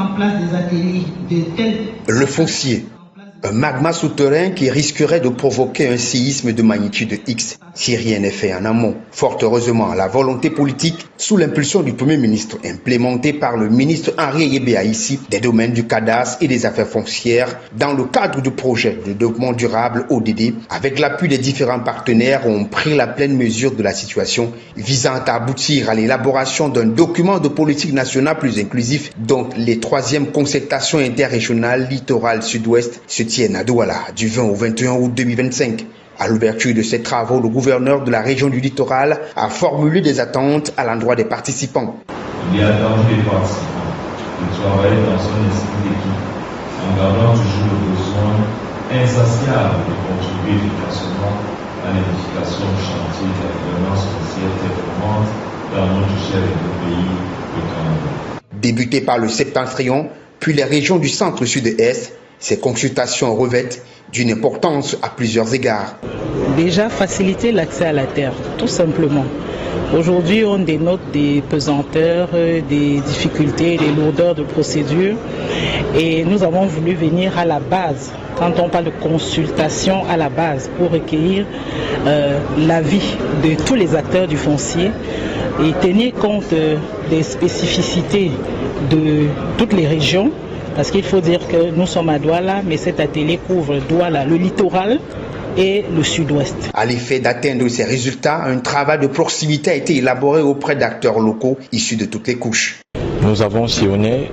en place des ateliers de telle... Le foncier, un magma souterrain qui risquerait de provoquer un séisme de magnitude X si rien n'est fait en amont. Fort heureusement, la volonté politique, sous l'impulsion du Premier ministre, implémentée par le ministre Henri Yébé Aïssi, des domaines du cadastre et des affaires foncières, dans le cadre du projet de développement durable ODD, avec l'appui des différents partenaires, ont pris la pleine mesure de la situation, visant à aboutir à l'élaboration d'un document de politique nationale plus inclusif, dont les 3e concertations interrégionales littorales sud-ouest se tiennent à Douala du 20 au 21 août 2025. À l'ouverture de ces travaux, le gouverneur de la région du littoral a formulé des attentes à l'endroit des participants. Il est attendu des participants de travailler dans un esprit d'équipe, en gardant toujours le besoin insatiable de contribuer efficacement à l'édification du chantier de la gouvernance foncière performante dans notre cher pays, le Canada. Débuté par le Septentrion, puis les régions du centre-sud-est, ces consultations revêtent d'une importance à plusieurs égards. Déjà, faciliter l'accès à la terre, tout simplement. Aujourd'hui, on dénote des pesanteurs, des difficultés, des lourdeurs de procédure. Et nous avons voulu venir à la base, quand on parle de consultation à la base, pour recueillir l'avis de tous les acteurs du foncier et tenir compte des spécificités de toutes les régions. Parce qu'il faut dire que nous sommes à Douala, mais cet atelier couvre Douala, le littoral et le sud-ouest. À l'effet d'atteindre ces résultats, un travail de proximité a été élaboré auprès d'acteurs locaux issus de toutes les couches. Nous avons sillonné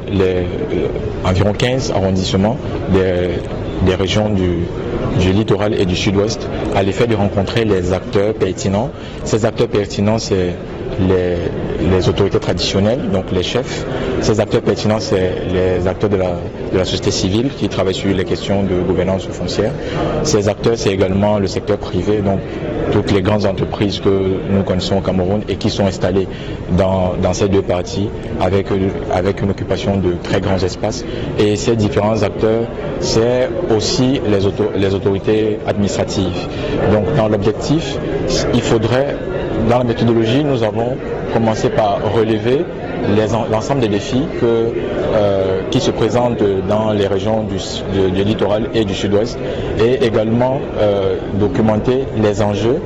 environ 15 arrondissements des régions du littoral et du sud-ouest à l'effet de rencontrer les acteurs pertinents. Ces acteurs pertinents, c'est les autorités traditionnelles, donc les chefs. Ces acteurs pertinents, c'est les acteurs de la société civile qui travaillent sur les questions de gouvernance foncière. Ces acteurs, c'est également le secteur privé, donc toutes les grandes entreprises que nous connaissons au Cameroun et qui sont installées dans ces deux parties avec une occupation de très grands espaces. Et ces différents acteurs, c'est aussi les autorités administratives. Donc dans l'objectif, il faudrait, dans la méthodologie, nous avons commencé par relever l'ensemble des défis qui se présentent dans les régions du littoral et du sud-ouest et également documenter les enjeux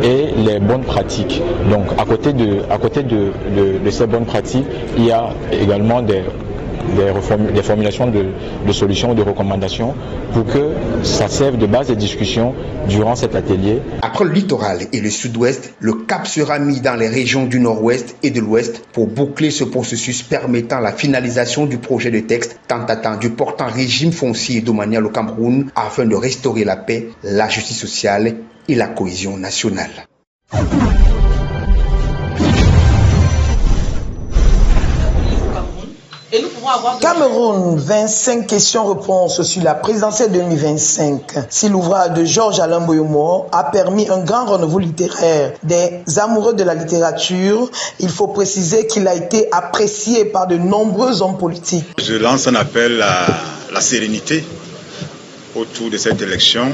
et les bonnes pratiques. Donc à côté de ces bonnes pratiques, il y a également des formulations de solutions, de recommandations pour que ça serve de base de discussion durant cet atelier. Après le littoral et le sud-ouest, le cap sera mis dans les régions du nord-ouest et de l'ouest pour boucler ce processus permettant la finalisation du projet de texte tant attendu portant régime foncier et domanial au Cameroun afin de restaurer la paix, la justice sociale et la cohésion nationale. Cameroun, 25 questions-réponses sur la présidentielle 2025. Si l'ouvrage de Georges-Alain Boyomo a permis un grand renouveau littéraire des amoureux de la littérature, il faut préciser qu'il a été apprécié par de nombreux hommes politiques. Je lance un appel à la sérénité autour de cette élection.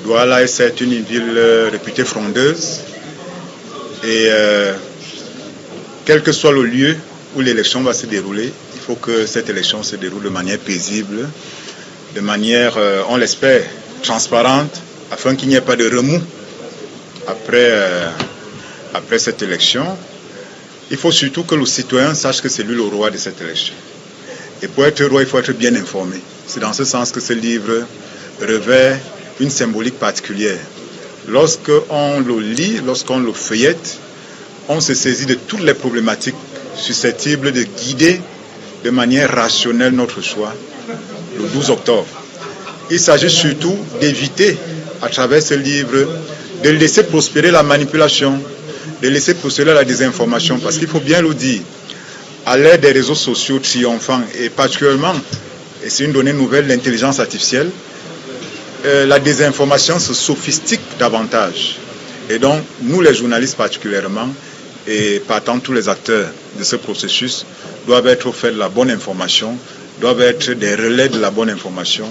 Douala est une ville réputée frondeuse et quel que soit le lieu où l'élection va se dérouler, il faut que cette élection se déroule de manière paisible, de manière, on l'espère, transparente, afin qu'il n'y ait pas de remous après cette élection. Il faut surtout que le citoyen sache que c'est lui le roi de cette élection. Et pour être roi, il faut être bien informé. C'est dans ce sens que ce livre revêt une symbolique particulière. Lorsqu'on le lit, lorsqu'on le feuillette, on se saisit de toutes les problématiques susceptibles de guider de manière rationnelle notre choix le 12 octobre. Il s'agit surtout d'éviter, à travers ce livre, de laisser prospérer la manipulation, de laisser prospérer la désinformation, parce qu'il faut bien le dire, à l'ère des réseaux sociaux triomphants, et particulièrement, et c'est une donnée nouvelle, l'intelligence artificielle, la désinformation se sophistique davantage. Et donc, nous les journalistes particulièrement, et partant tous les acteurs de ce processus, doivent être au fait de la bonne information, doivent être des relais de la bonne information,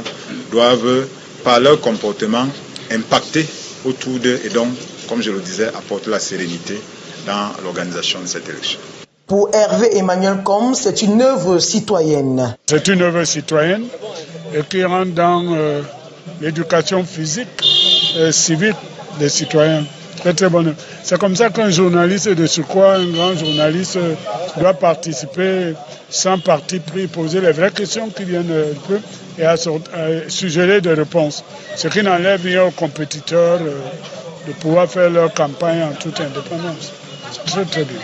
doivent, par leur comportement, impacter autour d'eux et donc, comme je le disais, apporter la sérénité dans l'organisation de cette élection. Pour Hervé Emmanuel Combe, c'est une œuvre citoyenne. C'est une œuvre citoyenne et qui rentre dans l'éducation physique et civique des citoyens. Très très bonne. C'est comme ça qu'un journaliste de surcroît, un grand journaliste, doit participer sans parti pris, poser les vraies questions qui viennent un peu et suggérer des réponses. Ce qui n'enlève rien aux compétiteurs de pouvoir faire leur campagne en toute indépendance. C'est très très bien.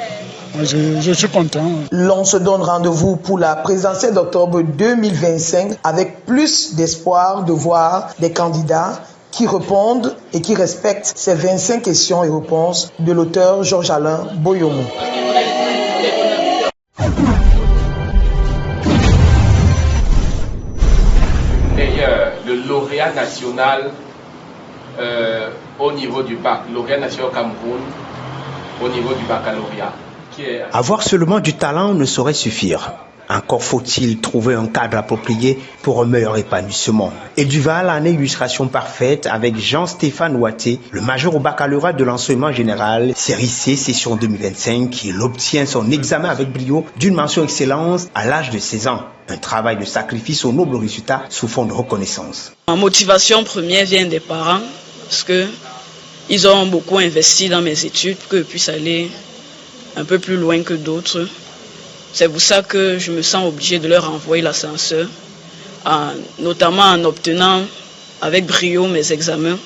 Moi, je suis content. L'on se donne rendez-vous pour la présidentielle d'octobre 2025 avec plus d'espoir de voir des candidats qui répondent et qui respectent ces 25 questions et réponses de l'auteur Georges-Alain Boyomo. D'ailleurs, le lauréat national au niveau du bac, lauréat national au Cameroun au niveau du baccalauréat. Avoir seulement du talent ne saurait suffire. Encore faut-il trouver un cadre approprié pour un meilleur épanouissement. Et Duval en est illustration parfaite avec Jean-Stéphane Ouaté, le major au baccalauréat de l'enseignement général, série C, session 2025. Il obtient son examen avec brio d'une mention excellence à l'âge de 16 ans. Un travail de sacrifice au noble résultat sous fond de reconnaissance. Ma motivation première vient des parents parce qu'ils ont beaucoup investi dans mes études pour que je puisse aller un peu plus loin que d'autres. C'est pour ça que je me sens obligée de leur envoyer l'ascenseur, notamment en obtenant avec brio mes examens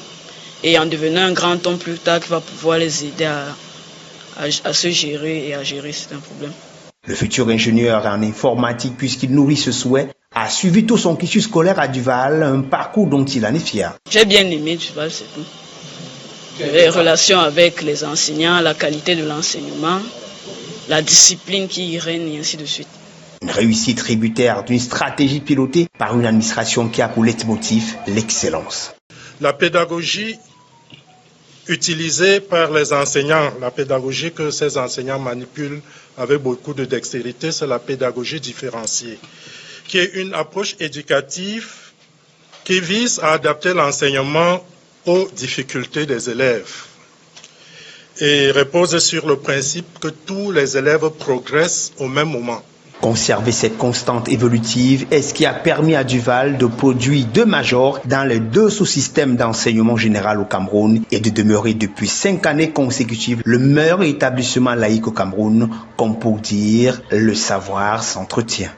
et en devenant un grand homme plus tard qui va pouvoir les aider à se gérer et à gérer certains problèmes. Le futur ingénieur en informatique, puisqu'il nourrit ce souhait, a suivi tout son cursus scolaire à Duval, un parcours dont il en est fier. J'ai bien aimé Duval, c'est tout. Les relations avec les enseignants, la qualité de l'enseignement, la discipline qui y règne et ainsi de suite. Une réussite tributaire d'une stratégie pilotée par une administration qui a pour leitmotiv l'excellence. La pédagogie utilisée par les enseignants, la pédagogie que ces enseignants manipulent avec beaucoup de dextérité, c'est la pédagogie différenciée, qui est une approche éducative qui vise à adapter l'enseignement aux difficultés des élèves et repose sur le principe que tous les élèves progressent au même moment. Conserver cette constante évolutive est ce qui a permis à Duval de produire 2 majors dans les 2 sous-systèmes d'enseignement général au Cameroun et de demeurer depuis 5 années consécutives le meilleur établissement laïque au Cameroun, comme pour dire le savoir s'entretient.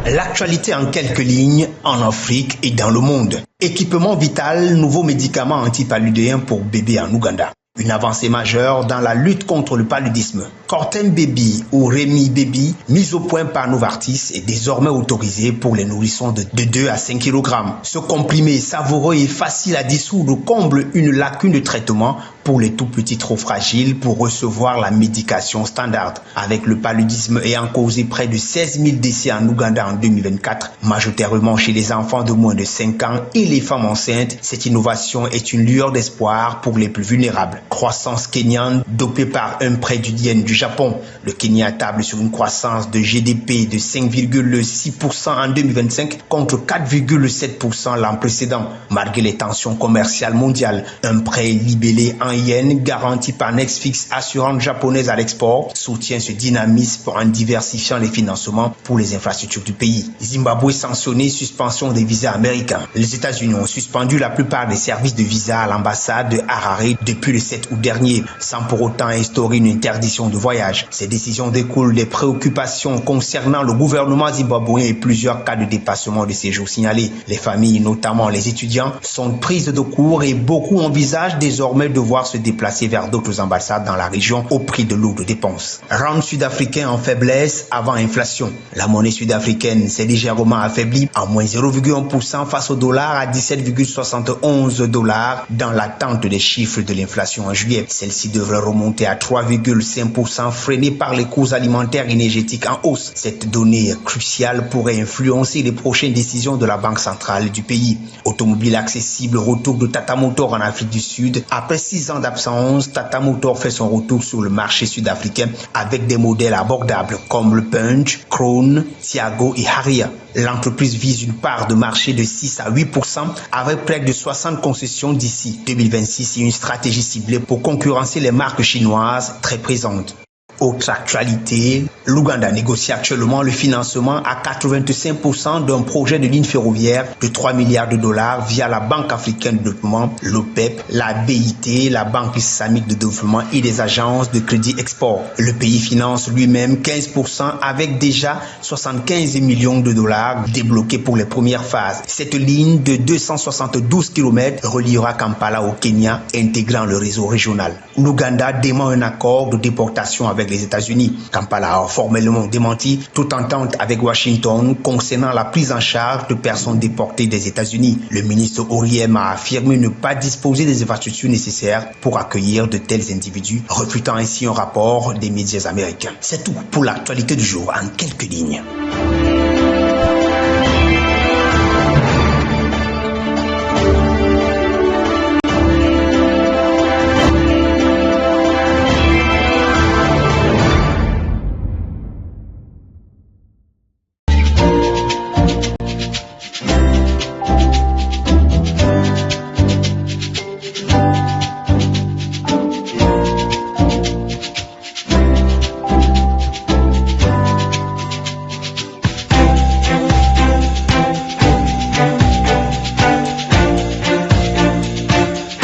L'actualité en quelques lignes en Afrique et dans le monde. Équipement vital, nouveaux médicaments antipaludéens pour bébés en Ouganda. Une avancée majeure dans la lutte contre le paludisme. Corten Baby ou Rémi Baby, mis au point par Novartis, est désormais autorisé pour les nourrissons de 2 à 5 kg. Ce comprimé savoureux et facile à dissoudre comble une lacune de traitement pour les tout petits trop fragiles pour recevoir la médication standard. Avec le paludisme ayant causé près de 16 000 décès en Ouganda en 2024, majoritairement chez les enfants de moins de 5 ans et les femmes enceintes, cette innovation est une lueur d'espoir pour les plus vulnérables. Croissance kenyane dopée par un prêt du yen du Japon. Le Kenya table sur une croissance de GDP de 5,6% en 2025 contre 4,7% l'an précédent. Malgré les tensions commerciales mondiales, un prêt libellé en yens garanti par Nexfix, assurance japonaise à l'export, soutient ce dynamisme en diversifiant les financements pour les infrastructures du pays. Zimbabwe sanctionné, suspension des visas américains. Les États-Unis ont suspendu la plupart des services de visa à l'ambassade de Harare depuis le 7 août dernier, sans pour autant instaurer une interdiction de voyage. Ces décisions découlent des préoccupations concernant le gouvernement zimbabwéen et plusieurs cas de dépassement de séjour signalés. Les familles, notamment les étudiants, sont prises de court et beaucoup envisagent désormais de voir se déplacer vers d'autres ambassades dans la région au prix de lourdes dépenses. Rand sud-africain en faiblesse avant inflation. La monnaie sud-africaine s'est légèrement affaiblie à moins 0,1% face au dollar à 17,71 $ dans l'attente des chiffres de l'inflation en juillet. Celle-ci devrait remonter à 3,5%, freinée par les coûts alimentaires et énergétiques en hausse. Cette donnée cruciale pourrait influencer les prochaines décisions de la Banque centrale du pays. Automobile accessible, retour de Tata Motors en Afrique du Sud après 6 ans ans d'absence, Tata Motors fait son retour sur le marché sud-africain avec des modèles abordables comme le Punch, Crown, Tiago et Harrier. L'entreprise vise une part de marché de 6 à 8% avec près de 60 concessions d'ici 2026 et une stratégie ciblée pour concurrencer les marques chinoises très présentes. Autre actualité, l'Ouganda négocie actuellement le financement à 85% d'un projet de ligne ferroviaire de 3 milliards de dollars via la Banque africaine de développement, l'OPEP, la BIT, la Banque islamique de développement et des agences de crédit export. Le pays finance lui-même 15% avec déjà 75 millions de dollars débloqués pour les premières phases. Cette ligne de 272 km reliera Kampala au Kenya, intégrant le réseau régional. L'Ouganda dément un accord de déportation avec les États-Unis. Kampala a formellement démenti toute entente avec Washington concernant la prise en charge de personnes déportées des États-Unis. Le ministre Oriem a affirmé ne pas disposer des infrastructures nécessaires pour accueillir de tels individus, refutant ainsi un rapport des médias américains. C'est tout pour l'actualité du jour en quelques lignes.